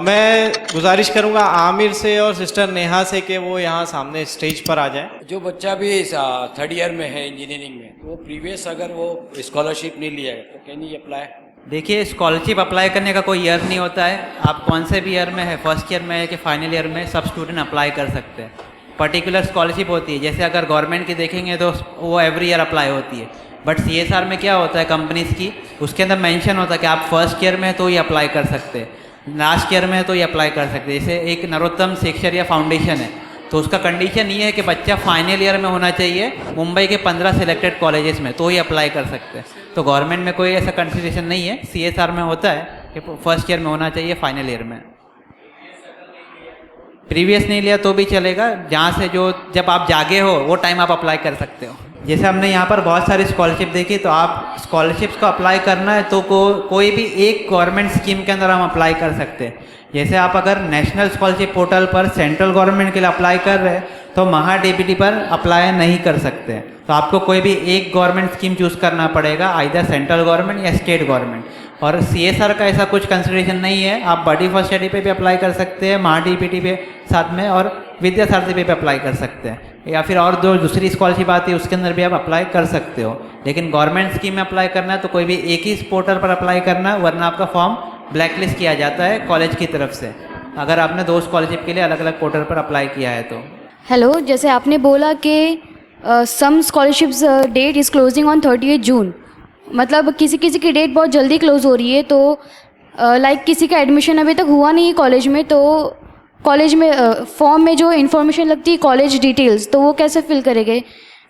मैं गुजारिश करूंगा आमिर से और सिस्टर नेहा से कि वो यहाँ सामने स्टेज पर आ जाए। जो बच्चा भी थर्ड ईयर में है इंजीनियरिंग में, वो प्रीवियस अगर वो स्कॉलरशिप नहीं लिया है तो कैन ही अप्लाई? देखिए, स्कॉलरशिप अप्लाई करने का कोई ईयर नहीं होता है। आप कौन से भी ईयर में है, फर्स्ट ईयर में है कि फाइनल ईयर में, सब स्टूडेंट अप्लाई कर सकते हैं। पर्टिकुलर स्कॉलरशिप होती है, जैसे अगर गवर्नमेंट की देखेंगे तो वो एवरी ईयर अप्लाई होती है। बट CSR में क्या होता है कंपनीज़ की, उसके अंदर मेंशन होता है कि आप फर्स्ट ईयर में है तो ही अप्लाई कर सकते हैं, लास्ट ईयर में है तो ही अप्लाई कर सकते हैं। जैसे एक नरोत्तम शिक्षा फाउंडेशन है, तो उसका कंडीशन ये है कि बच्चा फाइनल ईयर में होना चाहिए मुंबई के 15 सिलेक्टेड कॉलेजेस में, तो ही अप्लाई कर सकते हैं। तो गवर्नमेंट में कोई ऐसा कंसिडरेशन नहीं है, CSR में होता है कि फर्स्ट ईयर में होना चाहिए, फाइनल ईयर में। प्रीवियस नहीं लिया तो भी चलेगा, जहाँ से जो जब आप जागे हो वो टाइम आप अप्लाई कर सकते हो। जैसे हमने यहाँ पर बहुत सारी स्कॉलरशिप देखी, तो आप स्कॉलरशिप्स को अप्लाई करना है तो कोई भी एक गवर्नमेंट स्कीम के अंदर हम अप्लाई कर सकते हैं। जैसे आप अगर नेशनल स्कॉलरशिप पोर्टल पर सेंट्रल गवर्नमेंट के लिए अप्लाई कर रहे हैं तो महा DBT पर अप्लाई नहीं कर सकते हैं। तो आपको कोई भी एक गवर्नमेंट स्कीम चूज़ करना पड़ेगा, आइदर सेंट्रल गवर्नमेंट या स्टेट गवर्नमेंट। और CSR का ऐसा कुछ कंसिडरेशन नहीं है, आप बडी फर्स्ट स्टडी पे भी अप्लाई कर सकते हैं, महा DBT पे साथ में, और विद्यासारथी पे अप्लाई कर सकते हैं, या फिर और दूसरी स्कॉलरशिप आती है उसके अंदर भी आप अप्लाई कर सकते हो। लेकिन गवर्नमेंट स्कीम में अप्लाई करना है तो कोई भी एक ही पोर्टल पर अप्लाई करना, वरना आपका फॉर्म ब्लैकलिस्ट किया जाता है कॉलेज की तरफ से, अगर आपने 2 स्कॉलरशिप के लिए अलग अलग पोर्टल पर अप्लाई किया है तो। हेलो, जैसे आपने बोला कि some scholarships date is closing on 30 June, मतलब किसी किसी की डेट बहुत जल्दी क्लोज हो रही है, तो लाइक किसी का एडमिशन अभी तक हुआ नहीं है कॉलेज में, तो कॉलेज में फॉर्म में जो इन्फॉर्मेशन लगती है कॉलेज डिटेल्स, तो वो कैसे फिल करेंगे?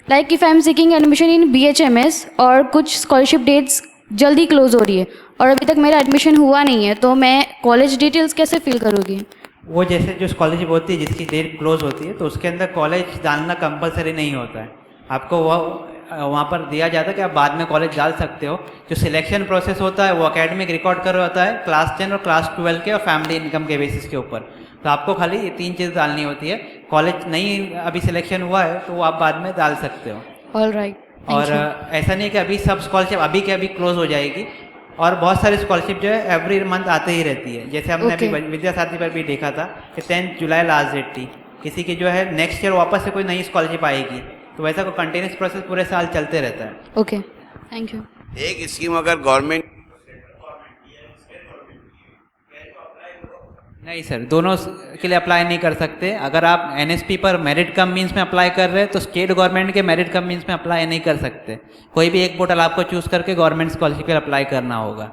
Like if I am seeking admission in BHMS और कुछ स्कॉलरशिप डेट्स जल्दी क्लोज हो रही है और अभी तक मेरा एडमिशन हुआ नहीं है, तो मैं कॉलेज डिटेल्स कैसे फिल करूँगी? वो जैसे जो स्कॉलरशिप होती है जिसकी डेट क्लोज होती है, तो उसके अंदर कॉलेज डालना कंपलसरी नहीं होता है। आपको वहाँ पर दिया जाता है कि आप बाद में कॉलेज डाल सकते हो। जो सिलेक्शन प्रोसेस होता है वो एकेडमिक रिकॉर्ड कर होता है क्लास 10 और क्लास 12 के और फैमिली इनकम के बेसिस के ऊपर। तो आपको खाली ये 3 चीज़ डालनी होती है। कॉलेज नहीं अभी सिलेक्शन हुआ है तो वो आप बाद में डाल सकते हो। All right. और ऐसा नहीं है कि अभी सब स्कॉलरशिप अभी के अभी क्लोज हो जाएगी, और बहुत सारी स्कॉलरशिप जो है एवरी मंथ आते ही रहती है। जैसे हमने अभी विद्यासारथी पर भी देखा था कि 10 जुलाई लास्ट डेट थी, किसी की जो है नेक्स्ट ईयर वापस से कोई नई स्कॉलरशिप आएगी, तो वैसा कोई कंटिन्यूस प्रोसेस पूरे साल चलते रहता है। Okay, thank you. एक स्कीम अगर गवर्नमेंट नहीं सर, दोनों के लिए अप्लाई नहीं कर सकते। अगर आप NSP पर मेरिट कम मीन्स में अप्लाई कर रहे हैं तो स्टेट गवर्नमेंट के मेरिट कम मीन्स में अप्लाई नहीं कर सकते। कोई भी एक पोर्टल आपको चूज़ करके गवर्नमेंट स्कॉलरशिप के लिए अप्लाई करना होगा,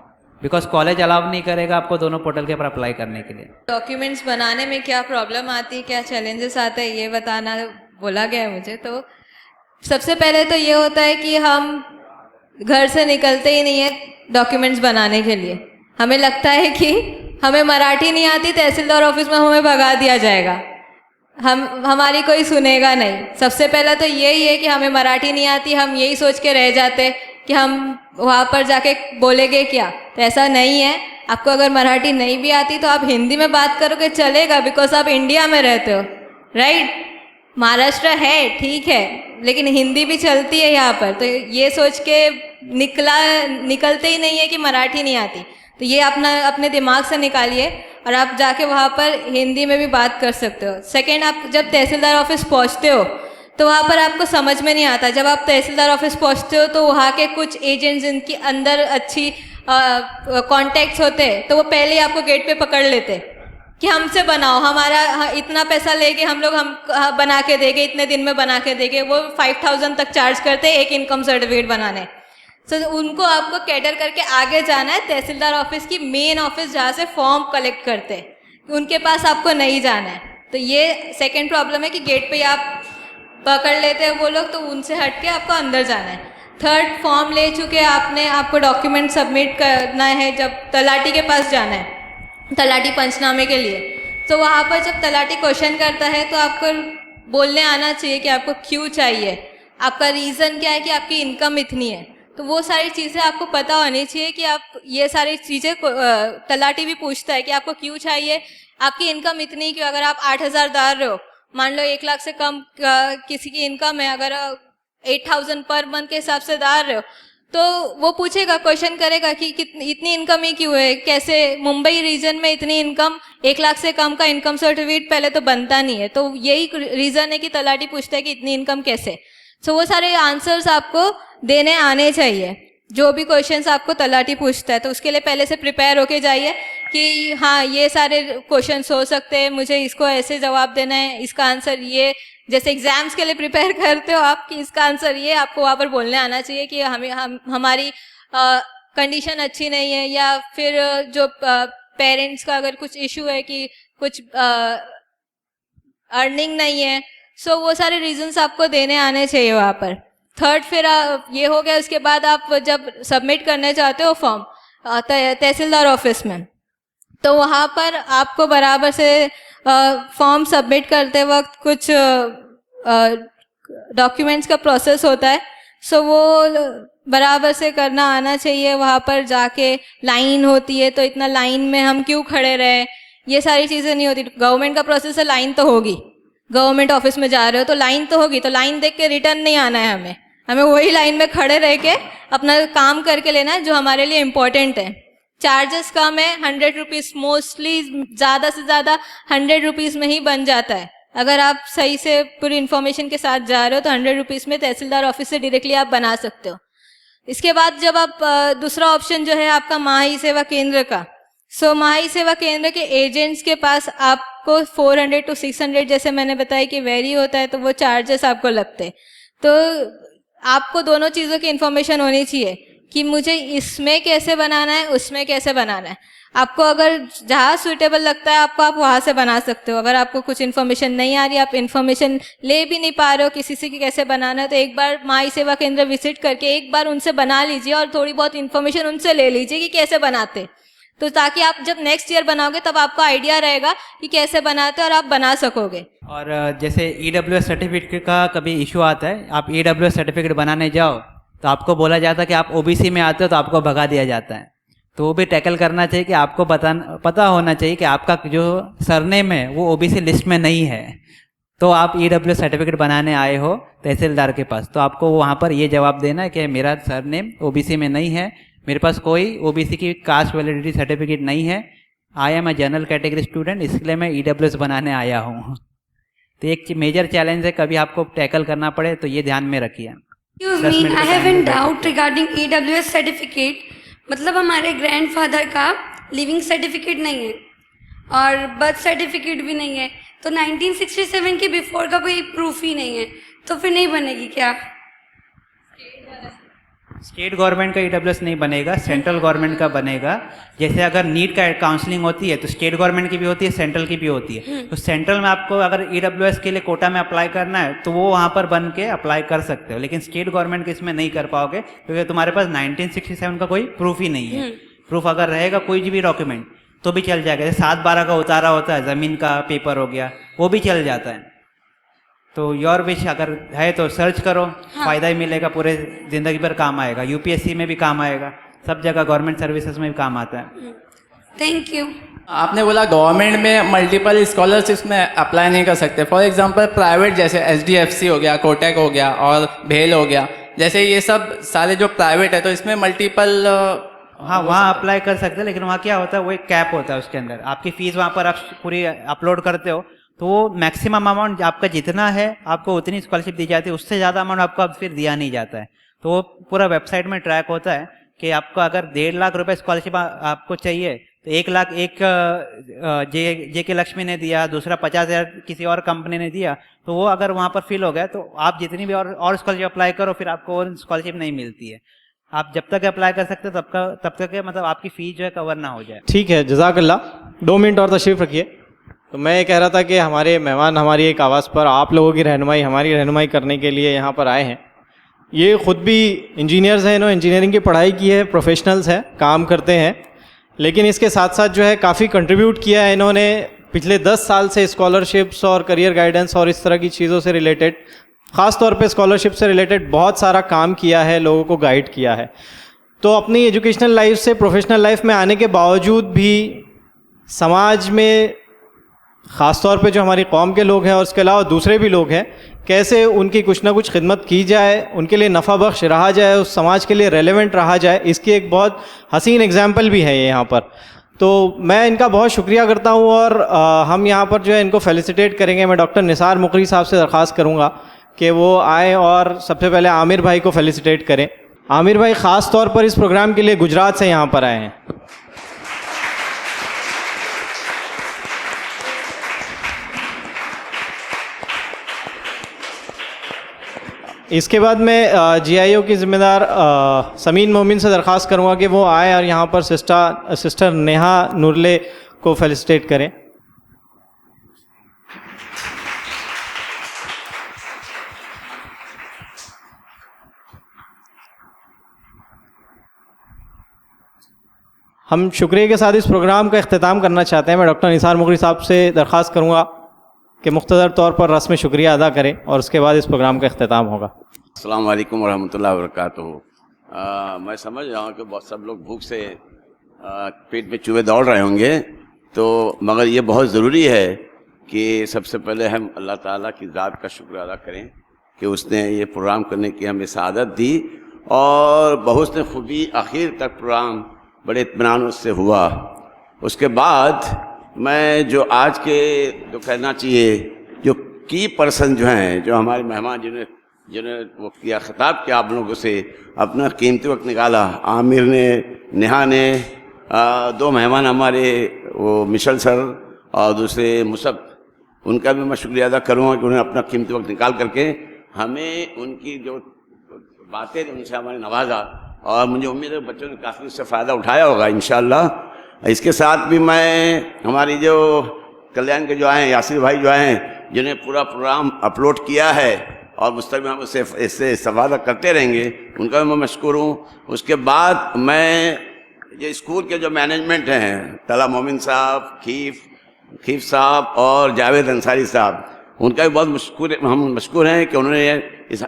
बिकॉज कॉलेज अलाउ नहीं करेगा आपको दोनों पोर्टल के ऊपर अप्लाई करने के लिए। डॉक्यूमेंट्स बनाने में क्या प्रॉब्लम आती है, क्या चैलेंजेस आते हैं, ये बताना बोला गया है मुझे। तो सबसे पहले तो ये होता है कि हम घर से निकलते ही नहीं है डॉक्यूमेंट्स बनाने के लिए। हमें लगता है कि हमें मराठी नहीं आती, तहसीलदार ऑफिस में हमें भगा दिया जाएगा, हमारी कोई सुनेगा नहीं। सबसे पहला तो यही है कि हमें मराठी नहीं आती, हम यही सोच के रह जाते कि हम वहाँ पर जाके बोलेंगे क्या। तो ऐसा नहीं है। आपको अगर मराठी नहीं भी आती तो आप हिंदी में बात करोगे चलेगा, बिकॉज आप इंडिया में रहते हो, राइट। महाराष्ट्र है ठीक है, लेकिन हिंदी भी चलती है यहाँ पर। तो ये सोच के निकलते ही नहीं है कि मराठी नहीं आती। तो ये अपने दिमाग से निकालिए और आप जाके वहाँ पर हिंदी में भी बात कर सकते हो। सेकेंड, आप जब तहसीलदार ऑफिस पहुँचते हो तो वहाँ पर आपको समझ में नहीं आता। जब आप तहसीलदार ऑफिस पहुँचते हो तो वहाँ के कुछ एजेंट्स जिनके अंदर अच्छी कॉन्टैक्ट्स होते हैं, तो वो पहले ही आपको गेट पे पकड़ लेते कि हमसे बनाओ, हमारा इतना पैसा लेके हम बना के देंगे, इतने दिन में बना के देंगे। वो 5000 तक चार्ज करते हैं एक इनकम सर्टिफिकेट बनाने। सो उनको आपको कैटर करके आगे जाना है तहसीलदार ऑफिस की मेन ऑफिस, जहाँ से फॉर्म कलेक्ट करते हैं, उनके पास आपको नहीं जाना है। तो ये सेकंड प्रॉब्लम है कि गेट पे आप पकड़ लेते हैं वो लोग, तो उनसे हट के आपको अंदर जाना है। थर्ड, फॉर्म ले चुके आपने, आपको डॉक्यूमेंट सबमिट करना है जब तलाटी के पास जाना है, तलाटी पंचनामे के लिए। तो वहाँ पर जब तलाटी क्वेश्चन करता है तो आपको बोलने आना चाहिए कि आपको क्यों चाहिए, आपका रीज़न क्या है कि आपकी इनकम इतनी है। तो वो सारी चीज़ें आपको पता होनी चाहिए कि आप ये सारी चीज़ें, तलाटी भी पूछता है कि आपको क्यों चाहिए, आपकी इनकम इतनी क्यों। अगर आप 8000 डाल रहे हो, मान लो 1 लाख से कम किसी की इनकम है, अगर 8000 पर मंथ के हिसाब से डाल रहे हो, तो वो पूछेगा, क्वेश्चन करेगा कि इतनी इनकम ही क्यों है, कैसे मुंबई रीजन में इतनी इनकम, 1 लाख से कम का इनकम सर्टिफिकेट पहले तो बनता नहीं है। तो यही रीजन है कि तलाटी पूछता है कि इतनी इनकम कैसे। सो वो सारे आंसर्स आपको देने आने चाहिए, जो भी क्वेश्चंस आपको तलाटी पूछता है। तो उसके लिए पहले से प्रिपेयर होके जाइए कि हाँ ये सारे क्वेश्चंस हो सकते हैं, मुझे इसको ऐसे जवाब देना है, इसका आंसर ये, जैसे एग्जाम्स के लिए प्रिपेयर करते हो आप कि इसका आंसर ये, आपको वहाँ पर बोलने आना चाहिए कि हमारी कंडीशन अच्छी नहीं है, या फिर जो पेरेंट्स का अगर कुछ इशू है कि कुछ अर्निंग नहीं है, सो वो सारे रीजंस आपको देने आने चाहिए वहाँ पर। थर्ड फिर ये हो गया। उसके बाद आप जब सबमिट करने चाहते हो फॉर्म तहसीलदार ऑफिस में, तो वहाँ पर आपको बराबर से फॉर्म सबमिट करते वक्त कुछ डॉक्यूमेंट्स का प्रोसेस होता है, सो वो बराबर से करना आना चाहिए। वहाँ पर जाके लाइन होती है, तो इतना लाइन में हम क्यों खड़े रहे, ये सारी चीज़ें नहीं होती। गवर्नमेंट का प्रोसेस है, लाइन तो होगी, गवर्नमेंट ऑफिस में जा रहे हो तो लाइन तो होगी, तो लाइन देख के रिटर्न नहीं आना है हमें वही लाइन में खड़े रह के अपना काम करके लेना है जो हमारे लिए इम्पोर्टेंट है। चार्जेस कम है, 100 रुपीज़, मोस्टली ज़्यादा से ज़्यादा 100 रुपीज़ में ही बन जाता है। अगर आप सही से पूरी इन्फॉर्मेशन के साथ जा रहे हो तो 100 रुपीज़ में तहसीलदार ऑफिस से डायरेक्टली आप बना सकते हो। इसके बाद जब आप दूसरा ऑप्शन जो है आपका महाई सेवा केंद्र का, सो महाई सेवा केंद्र के एजेंट्स के पास आपको 400 to 600 जैसे मैंने बताया कि वेरी होता है, तो वो चार्जेस आपको लगते हैं। तो आपको दोनों चीज़ों की इन्फॉर्मेशन होनी चाहिए कि मुझे इसमें कैसे बनाना है, उसमें कैसे बनाना है। आपको अगर जहाँ सूटेबल लगता है आपको, आप वहाँ से बना सकते हो। अगर आपको कुछ इन्फॉर्मेशन नहीं आ रही, आप इन्फॉर्मेशन ले भी नहीं पा रहे हो किसी से कि कैसे बनाना है, तो एक बार महाई सेवा केंद्र विजिट करके एक बार उनसे बना लीजिए और थोड़ी बहुत इन्फॉर्मेशन उनसे ले लीजिए कि कैसे बनाते, तो ताकि आप जब नेक्स्ट ईयर बनाओगे तब आपको आइडिया रहेगा कि कैसे बनाते और आप बना सकोगे। और जैसे EWS सर्टिफिकेट का कभी इशू आता है, आप EWS सर्टिफिकेट बनाने जाओ तो आपको बोला जाता है कि आप OBC में आते हो तो आपको भगा दिया जाता है। तो वो भी टैकल करना चाहिए कि आपको पता होना चाहिए कि आपका जो सरनेम है वो OBC लिस्ट में नहीं है। तो आप EWS सर्टिफिकेट बनाने आए हो तहसीलदार के पास, तो आपको वहाँ पर ये जवाब देना है कि मेरा सरनेम OBC में नहीं है, मेरे पास कोई OBC की कास्ट वैलिडिटी सर्टिफिकेट नहीं है, I am a general category student, इसलिए मैं EWS बनाने आया हूँ। तो एक मेजर चैलेंज है, कभी आपको टैकल करना पड़े तो ये ध्यान में रखिए। Excuse me, I have a doubt regarding EWS certificate. मतलब हमारे ग्रैंडफादर का लिविंग सर्टिफिकेट नहीं है और बर्थ सर्टिफिकेट भी नहीं है, तो 1967 के बिफोर का कोई प्रूफ ही नहीं है, तो फिर नहीं बनेगी क्या? स्टेट गवर्नमेंट का EWS नहीं बनेगा, सेंट्रल गवर्नमेंट का बनेगा। जैसे अगर नीट का काउंसलिंग होती है तो स्टेट गवर्नमेंट की भी होती है, सेंट्रल की भी होती है। तो सेंट्रल में आपको अगर EWS के लिए कोटा में अप्लाई करना है तो वो वहाँ पर बन के अप्लाई कर सकते हो, लेकिन स्टेट गवर्नमेंट के इसमें नहीं कर पाओगे क्योंकि तुम्हारे पास 1967 का कोई प्रूफ ही नहीं है। प्रूफ अगर रहेगा कोई भी डॉक्यूमेंट तो भी चल जाएगा। जैसे 7/12 का उतारा होता है, ज़मीन का पेपर हो गया, वो भी चल जाता है। तो योर विश अगर है तो सर्च करो, फ़ायदा ही मिलेगा, पूरे ज़िंदगी भर काम आएगा। UPSC में भी काम आएगा, सब जगह गवर्नमेंट सर्विसेज में भी काम आता है। Thank you. आपने बोला गवर्नमेंट में मल्टीपल स्कॉलरशिप्स में अप्लाई नहीं कर सकते, फॉर एग्जांपल प्राइवेट जैसे SDFC हो गया, कोटक हो गया और भेल हो गया, जैसे ये सब सारे जो प्राइवेट है तो इसमें मल्टीपल हाँ वहाँ अप्लाई कर सकते हैं, लेकिन वहाँ क्या होता है, वो एक कैप होता है उसके अंदर। आपकी फ़ीस वहाँ पर आप पूरी अपलोड करते हो तो वो मैक्सिमम अमाउंट आपका जितना है आपको उतनी स्कॉलरशिप दी जाती है, उससे ज़्यादा अमाउंट आपको अब फिर दिया नहीं जाता है। तो वो पूरा वेबसाइट में ट्रैक होता है कि आपको अगर 1.5 लाख रुपए स्कॉलरशिप आपको चाहिए तो 1 लाख एक JK लक्ष्मी ने दिया, दूसरा 50,000 किसी और कंपनी ने दिया, तो वो अगर वहाँ पर फिल हो गया तो आप जितनी भी और स्कॉलरशिप अप्लाई करो फिर आपको और स्कॉलरशिप नहीं मिलती है। आप जब तक अप्लाई कर सकते हो तब तक मतलब आपकी फ़ीस जो है कवर ना हो जाए। ठीक है, जज़ाकल्लाह। 2 मिनट और तशरीफ़ रखिए। तो मैं ये कह रहा था कि हमारे मेहमान हमारी एक आवाज़ पर आप लोगों की रहनुमाई, हमारी रहनुमाई करने के लिए यहाँ पर आए हैं। ये ख़ुद भी इंजीनियर्स हैं, इन्होंने इंजीनियरिंग की पढ़ाई की है, प्रोफेशनल्स हैं, काम करते हैं, लेकिन इसके साथ साथ जो है काफ़ी कंट्रीब्यूट किया है इन्होंने पिछले 10 साल से स्कॉलरशिप्स और करियर गाइडेंस और इस तरह की चीज़ों से रिलेटेड, ख़ास तौर पे स्कॉलरशिप से रिलेटेड बहुत सारा काम किया है, लोगों को गाइड किया है। तो अपनी एजुकेशनल लाइफ से प्रोफेशनल लाइफ में आने के बावजूद भी समाज में ख़ास तौर पे जो हमारी कौम के लोग हैं और उसके अलावा दूसरे भी लोग हैं, कैसे उनकी कुछ ना कुछ खिदमत की जाए, उनके लिए नफ़ा बख्श रहा जाए, उस समाज के लिए रेलेवेंट रहा जाए, इसकी एक बहुत हसीन एग्जाम्पल भी है ये यहाँ पर। तो मैं इनका बहुत शुक्रिया करता हूँ और हम यहाँ पर जो है इनको फेलिसिटेट करेंगे। मैं डॉक्टर निसार मुकरी साहब से दरख्वास्त करूँगा कि वो आए और सबसे पहले आमिर भाई को फेलिसिटेट करें। आमिर भाई ख़ास तौर पर इस प्रोग्राम के लिए गुजरात से यहाँ पर आए हैं। इसके बाद मैं GIO की ज़िम्मेदार समीन मोमिन से दरख्वास्त करूँगा कि वो आए और यहाँ पर सिस्टर नेहा नूरले को फेलिसिटेट करें। हम शुक्रिया के साथ इस प्रोग्राम का इख्तिताम करना चाहते हैं। मैं डॉक्टर निसार मुकरी साहब से दरख्वास्त करूँगा कि मुख्तसर तौर पर रस्म शुक्रिया अदा करें और उसके बाद इस प्रोग्राम का इख्तिताम होगा। अस्सलाम वालेकुम वरहमतुल्लाहि वबरकातुहू। मैं समझ रहा हूँ कि बहुत सब लोग भूख से पेट में चूहे दौड़ रहे होंगे, तो मगर ये बहुत ज़रूरी है कि सबसे पहले हम अल्लाह ताला की ज़ात का शुक्र अदा करें कि उसने ये प्रोग्राम करने की हमें सआदत दी और बहुत खूबी आखिर तक प्रोग्राम बड़े इत्मीनान उससे हुआ। उसके बाद मैं जो आज के जो कहना चाहिए, जो की पर्सन जो हैं, जो हमारे मेहमान जिन्होंने वो किया, खिताब किया आप लोगों से, अपना कीमती वक्त निकाला, आमिर ने, नेहा ने, दो मेहमान हमारे वो मिशल सर और दूसरे मुसब, उनका भी मैं शुक्रिया अदा करूँगा कि उन्होंने अपना कीमती वक्त निकाल करके हमें उनकी जो बातें उनसे हमारे नवाजा और मुझे उम्मीद है बच्चों ने काफ़ी उससे फ़ायदा उठाया होगा इंशाअल्लाह। इसके साथ भी मैं हमारी जो कल्याण के जो आए हैं यासिर भाई जो आए हैं, जिन्हें पूरा प्रोग्राम अपलोड किया है और मुस्तक़बिल हम उससे इससे इस्तेफादा करते रहेंगे, उनका भी मैं मशकूर हूँ। उसके बाद मैं ये स्कूल के जो मैनेजमेंट हैं, तला मोमिन साहब, खीफ साहब और जावेद अंसारी साहब, उनका भी बहुत हम मशकूर हैं कि उन्होंने इस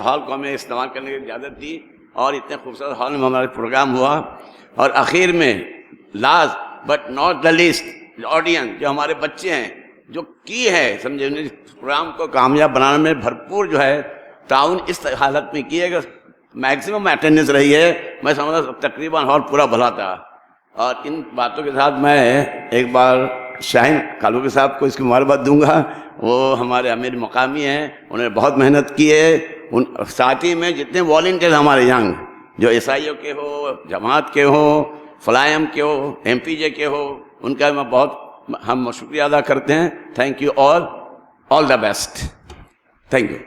हॉल को हमें इस्तेमाल करने की इजाज़त दी और इतने खूबसूरत हॉल में हमारा प्रोग्राम हुआ। और आखिर में last but not the least audience, जो हमारे बच्चे हैं, जो की है समझे, उन्हें प्रोग्राम को कामयाब बनाने में भरपूर जो है ताउन इस हालत में की है कि मैक्सिमम अटेंडेंस रही है। मैं समझता तकरीबन हॉल पूरा भरा था। और इन बातों के साथ मैं एक बार शाहीन कालूकी साहब को इसकी मुबारकबाद दूंगा। वो हमारे अमीर मकामी हैं, उन्होंने बहुत मेहनत की है। उन साथ ही में जितने वॉलंटियर हमारे यंग, जो SIO के हो, जमात के हो, फलायम के हो, MPJ के हो, उनका मैं बहुत हम शुक्रिया अदा करते हैं। Thank you all the best. Thank you.